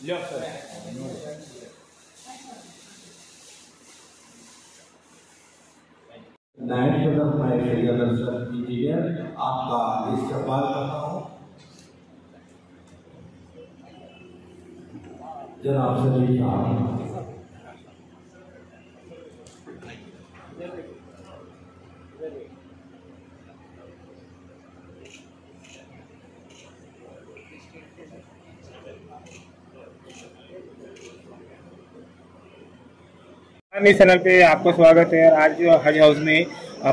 नायब सदर इंजीनियर आपका इस्तेमाल करता हूँ। जनाब सलीम साहब, चैनल पे आपको स्वागत है। आज जो हज हाउस में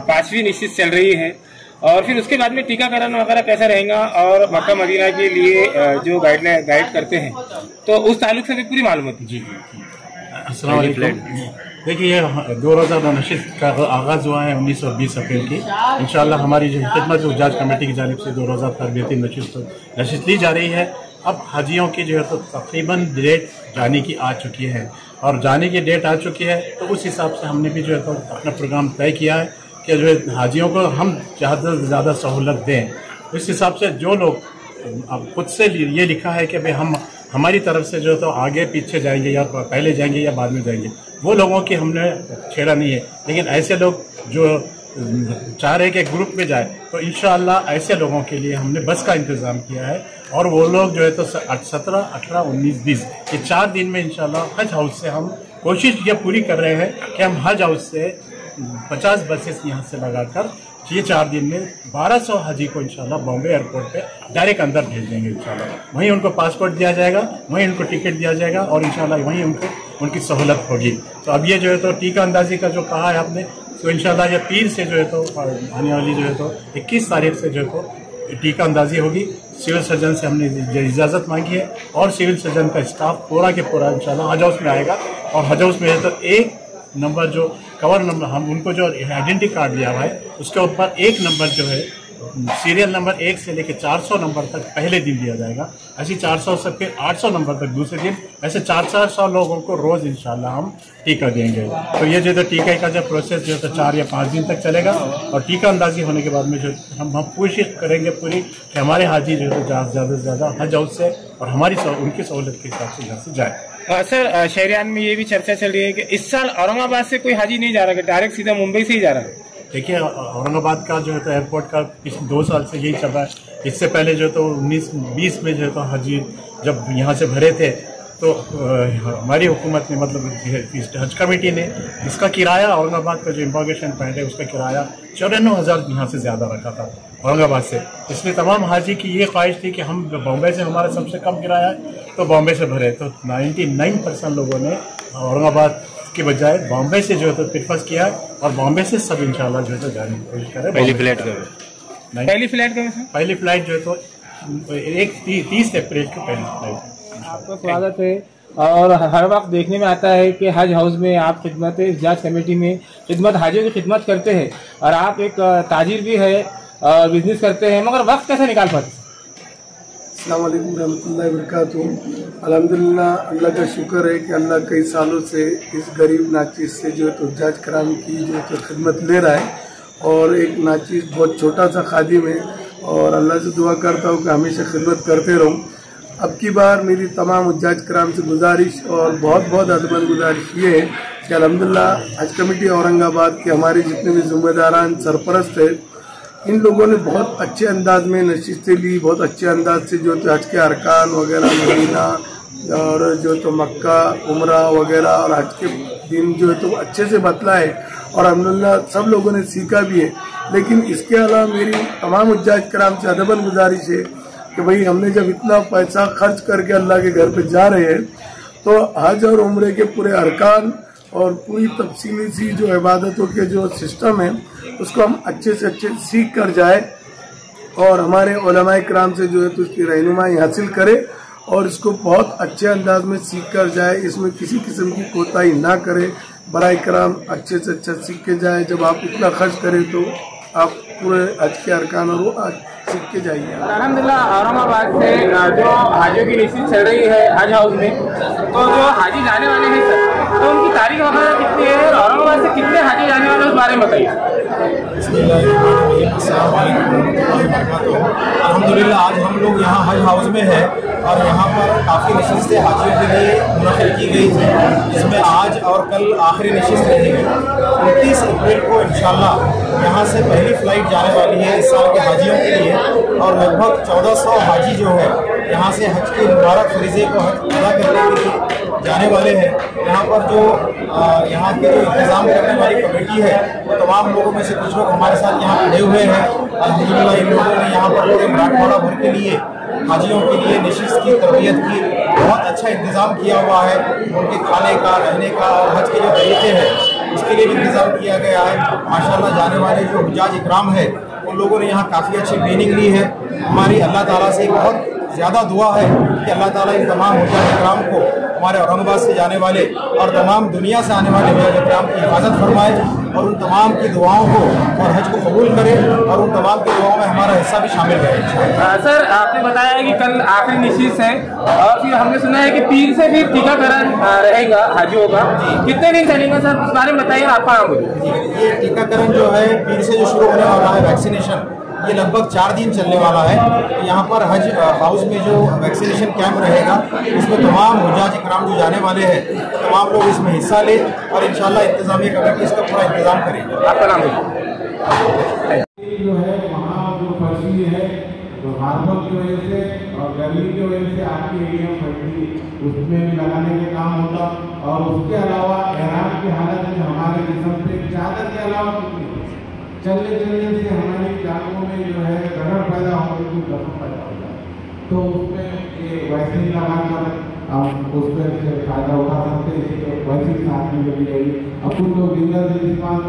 5वीं निश्चित चल रही है और फिर उसके बाद में टीकाकरण वगैरह कैसा रहेगा और मक्का मदीना के लिए जो गाइड करते हैं, तो उस ताल्लुक से भी पूरी मालूमात जी। अस्सलाम वालेकुम। देखिए, 2000 नशिस्त का आगाज़ हुआ है 19 और 20 अप्रैल की। इंशाअल्लाह हमारी जो खिदमत उजाज कमेटी की जानिब से 2000 तरबियती नशिस्त ली जा रही है। अब हाजियों की जो है तो तकरीबन डेट जाने की आ चुकी है और जाने की डेट आ चुकी है, तो उस हिसाब से हमने भी जो है तो अपना प्रोग्राम तय किया है कि जो है हाजियों को हम ज़्यादा से ज़्यादा सहूलत दें। इस हिसाब से जो लोग अब खुद से ये लिखा है कि भाई हम हमारी तरफ से जो है तो आगे पीछे जाएंगे या पहले जाएंगे या बाद में जाएंगे, वो लोगों की हमने छेड़ा नहीं है। लेकिन ऐसे लोग जो चाह रहे कि ग्रुप में जाए, तो इंशाअल्लाह ऐसे लोगों के लिए हमने बस का इंतज़ाम किया है और वो लोग जो है तो 17, 18, 19, 20 ये 4 दिन में इंशाअल्लाह हज हाउस से हम कोशिश ये पूरी कर रहे हैं कि हम हज हाउस से 50 बसेस यहाँ से लगाकर ये 4 दिन में 1200 हाजी को इंशाल्लाह बॉम्बे एयरपोर्ट पे डायरेक्ट अंदर भेज देंगे। इंशाल्लाह वहीं उनको पासपोर्ट दिया जाएगा, वहीं उनको टिकट दिया जाएगा और इंशाल्लाह वहीं उनकी सहूलत होगी। तो अब ये जो है तो टीका अंदाजी का जो कहा है आपने, तो इंशाल्लाह ये पीर से जो है तो आने वाली जो है तो 21 तारीख से जो है तो टीका अंदाजी होगी। सिविल सर्जन से हमने इजाज़त मांगी है और सिविल सर्जन का स्टाफ पूरा के पूरा इंशाल्लाह हज हाउस में आएगा और हज हाउस में है तो एक नंबर जो कवर नंबर हम उनको जो आइडेंटिटी कार्ड दिया हुआ है उसके ऊपर एक नंबर जो है सीरियल नंबर 1 से लेकर 400 नंबर तक पहले दिन दिया जाएगा। ऐसे 400 से फिर 800 नंबर तक दूसरे दिन, ऐसे 400 लोगों को रोज़ इंशाल्लाह हम टीका देंगे। तो ये जो टीका का जो प्रोसेस जो है तो 4 या 5 दिन तक चलेगा और टीका अंदाजी होने के बाद में जो हम कोशिश करेंगे पूरी कि हमारे हाजी जो है तो ज़्यादा से ज़्यादा हज हाउस से और हमारी उनकी सहूलत के हिसाब से यहाँ से जाए। सर, शहरियान में ये भी चर्चा चल रही है कि इस साल औरंगाबाद से कोई हाजी नहीं जा रहा, डायरेक्ट सीधा मुंबई से ही जा रहा है। देखिए, औरंगाबाद का जो है तो एयरपोर्ट का पिछले 2 साल से यही चल रहा है। इससे पहले जो तो 19-20 में जो है तो हाजी जब यहाँ से भरे थे तो हमारी हुकूमत ने मतलब हज कमेटी ने इसका किराया औरंगाबाद का जो इम्बार्गेशन पॉइंट है उसका किराया 94,000 यहाँ से ज़्यादा रखा था औरंगाबाद से। इसलिए तमाम हाजी की ये ख्वाहिश थी कि हम बॉम्बे से हमारा सबसे कम किराया है तो बॉम्बे से भरे। तो 99% लोगों ने औरंगाबाद के बजाय बॉम्बे से जो है तो प्रेफर किया है और बॉम्बे से सब इंशाल्लाह जो है तो जाने की कोशिश करें। पहली फ्लाइट जो है तो 30 अप्रैल की पहली फ्लाइट। आपका स्वागत है। और हर वक्त देखने में आता है कि हज हाउस में आप खिदमत इजाज कमेटी में खिदमत हाजियों की खिदमत करते हैं और आप एक ताजिर भी है, बिजनेस करते हैं, मगर वक्त कैसे निकाल पाते? अस्सलाम वालेकुम रहमतुल्लाहि व बरकातुहू। अल्हम्दुलिल्लाह, अल्लाह का शुक्र है कि अल्लाह कई सालों से इस गरीब नाचीज़ से जो है तो हज कराम की जो है तो खिदमत ले रहा है और एक नाचीज़ बहुत छोटा सा खादिम है और अल्लाह से दुआ करता हूँ कि हमेशा खिदमत करते रहूँ। अब की बार मेरी तमाम हज कराम से गुजारिश और बहुत बहुत अदबन गुजारिश ये है कि अल्हम्दुलिल्लाह हज कमेटी औरंगाबाद के हमारे जितने भी ज़िम्मेदारान सरपरस्त है, इन लोगों ने बहुत अच्छे अंदाज में नशिस्तें ली, बहुत अच्छे अंदाज से जो तो हज के अरकान वगैरह मदीना और जो तो मक्का उमरा वगैरह और हज के दिन जो है तो अच्छे से बतलाए और अल्हम्दुलिल्लाह सब लोगों ने सीखा भी है। लेकिन इसके अलावा मेरी तमाम हज कराम से अदबन गुजारिश है कि भाई हमने जब इतना पैसा खर्च करके अल्लाह के घर पे जा रहे हैं तो हज और उम्रे के पूरे अरकान और पूरी तफसीली सी जो इबादतों के जो सिस्टम है उसको हम अच्छे से अच्छे सीख कर जाए और हमारे उलमाए किराम से जो है तो उसकी रहनुमाई हासिल करे और इसको बहुत अच्छे अंदाज में सीख कर जाए। इसमें किसी किस्म की कोताही ना करे, बराए कराम अच्छे से अच्छा सीख के जाए। जब आप इतना खर्च करें तो आप पूरे हज के अरकान और वो सीख के जाइए। अल्हम्दुलिल्लाह, औरंगाबाद से जो हाजियों की निश्चित चल रही है हज हाउस में, तो जो हाजी जाने वाले हैं सर, तो उनकी तारीख वगैरह कितनी है और औरंगाबाद से कितने हाजी जाने वाले उस बारे में बताइए। अल्हम्दुलिल्लाह, आज हम लोग यहाँ हज हाउस में है और यहाँ पर काफ़ी नशिस्तें हाजियों के लिए मुनक़िद की गई थी, जिसमें आज और कल आखिरी नशिस्त रहेगी। 29 अप्रैल को इंशाल्लाह यहाँ से पहली फ़्लाइट जाने वाली है इस साल के हाजियों के लिए, और लगभग 1400 हाजी जो है यहाँ से हज के मुबारक फरीज़े को हज अदा करने के लिए जाने वाले हैं। यहाँ पर जो यहाँ के जो इंतज़ाम करने वाली कमेटी है वो तमाम लोगों में से कुछ लोग हमारे साथ यहाँ खड़े हुए हैं। अल्हम्दुलिल्लाह इन लोगों ने यहाँ पर पूरे मराठवाड़ा भर के लिए हाजियों के लिए नशिस्त की तरबियत की बहुत अच्छा इंतज़ाम किया हुआ है। उनके खाने का, रहने का और हज के जो तरीके हैं उसके लिए भी इंतज़ाम किया गया है। माशाल्लाह जाने वाले जो हुज्जाज इकराम है उन लोगों ने यहाँ काफ़ी अच्छी ट्रेनिंग ली है। हमारी अल्लाह ताला से बहुत ज़्यादा दुआ है कि अल्लाह ताला इन तमाम हुज्जाज इकराम को हमारे औरंगाबाद से जाने वाले और तमाम दुनिया से आने वाले हुज्जाज इकराम की हिफाजत फरमाए और उन तमाम की दुआओं को और हज को कबूल करे और उन तमाम की दुआओं में हमारा हिस्सा भी शामिल रहे। सर आपने बताया कि कल आखिरी नशिस्त है और फिर हमने सुना है कि पीर से फिर टीकाकरण रहेगा हाजियों का, कितने दिन चलेगा सर उस बारे में बताइए। आपका नाम बोलिए। ये टीकाकरण जो है पीर से जो शुरू होने वाला है वैक्सीनेशन, ये लगभग 4 दिन चलने वाला है। यहाँ पर हज हाउस में जो वैक्सीनेशन कैंप रहेगा उसमें तमाम हुज्जाज इकराम जो जाने वाले हैं तमाम लोग इसमें हिस्सा ले और इंशाल्लाह इंतजामिया कमेटी इसका पूरा इंतजाम करेगी। आपका नाम जो है वहाँ जो फर्जी है तो हार्मोन की वजह से और गर्मी की वजह से आपकी एरिया फर्जी उसमें भी लगाने का काम होता, और उसके अलावा एहराम की हालत में हमारे जिस्म पे चादर के अलावा चलने से हमारी जांघों में जो है दर्द पैदा होने की दर्द पैदा होता है, तो उसमें ये वैक्सीन लगाकर हम उस पर फायदा उठा सकते हैं। इसलिए वैक्सीन साथ में लगी जाएगी। अब कुछ लोग जिंदल इस्तेमाल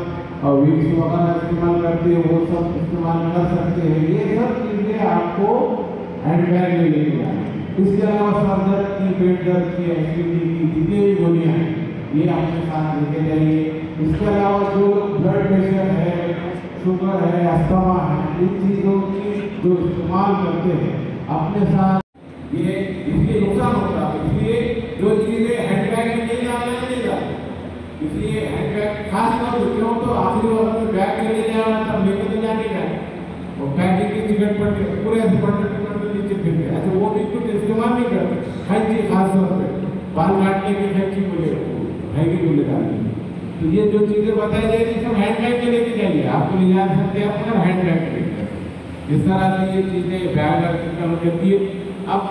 और वीक्स वगैरह इस्तेमाल करते हैं, वो सब इस्तेमाल कर सकते हैं। ये सब चीज़ें आपको हैंड बैग में लेके जाए। इसके अलावा सर दर्द की, पेट दर्द की, एसिडिटी की जितनी भी गोलियाँ हैं ये अपने साथ लेके जाइए। इसके अलावा जो ब्लड प्रेशर है, शुगर है, अस्थमा है, इन चीज़ों की जो इस्तेमाल करते हैं अपने साथ ये इसलिए नुकसान होता है। इसलिए जो चीज़ें हैंड बैग में नहीं डालना नहीं जाती, इसलिए हैंड बैग खास तौर पर क्यों तो आखिरी वक्त में बैग में ले जाना तब लेके तो जाने का और पैकिंग की टिकट पर पूरे टिकट नीचे फिर गए। अच्छा वो भी कुछ इस्तेमाल नहीं करते, खैंची खास तौर पर बाल काटने की खैंची बोले हैगी बोले डालने। तो ये जो चीज़ें बताई जाएगी सब हैंड बैग में लेके जाइए। आपको ले जा सकते हैं अपना हैंड बैग में लेकर। इस तरह से ये चीज़ें बैग रखकर करती है। अब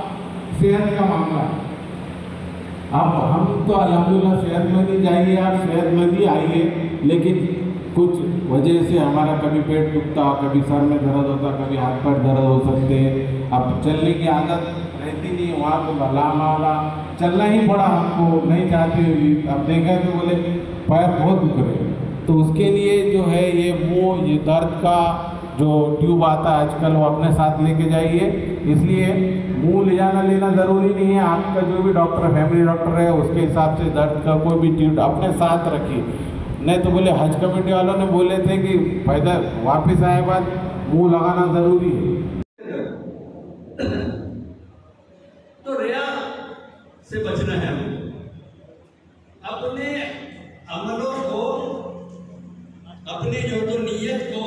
सेहत का मामला है, अब हम तो अल्हम्दुलिल्लाह सेहतमंद ही जाइए, आप सेहतमंद ही आइए, लेकिन कुछ वजह से हमारा कभी पेट दुखता, कभी सर में दर्द होता, कभी हाथ पैर दर्द हो सकते हैं। अब चलने की आदत रहती नहीं, वहाँ तो लामाला चलना ही पड़ा हमको, नहीं चाहते हुए। अब देखा तो बोले पैर बहुत दुख रहे, तो उसके लिए जो है ये मुँह ये दर्द का जो ट्यूब आता है आजकल वो अपने साथ लेके जाइए। इसलिए मुँह ले जाना लेना ज़रूरी नहीं है, आपका जो भी डॉक्टर फैमिली डॉक्टर है उसके हिसाब से दर्द का कोई भी ट्यूब अपने साथ रखिए। नहीं तो बोले हज कमेटी वालों ने बोले थे कि फायदा वापस आए बाद मुँह लगाना ज़रूरी है। तो रिया से बचना है हमको, अपने अमलों को, अपने जो तो नीयत को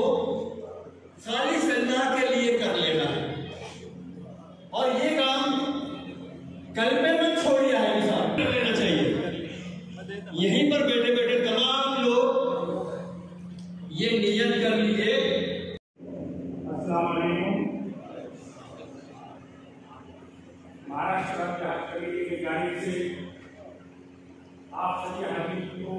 खालिस अल्लाह के लिए कर लेना है। और ये काम कलमे में छोड़िया है, इंसान कर लेना चाहिए। यहीं पर बैठे बैठे तमाम लोग ये नियत कर लीजिए। अस्सलाम वालेकुम। महाराष्ट्र राज्य हज कमेटी की जानिब से आप सभी हाजी को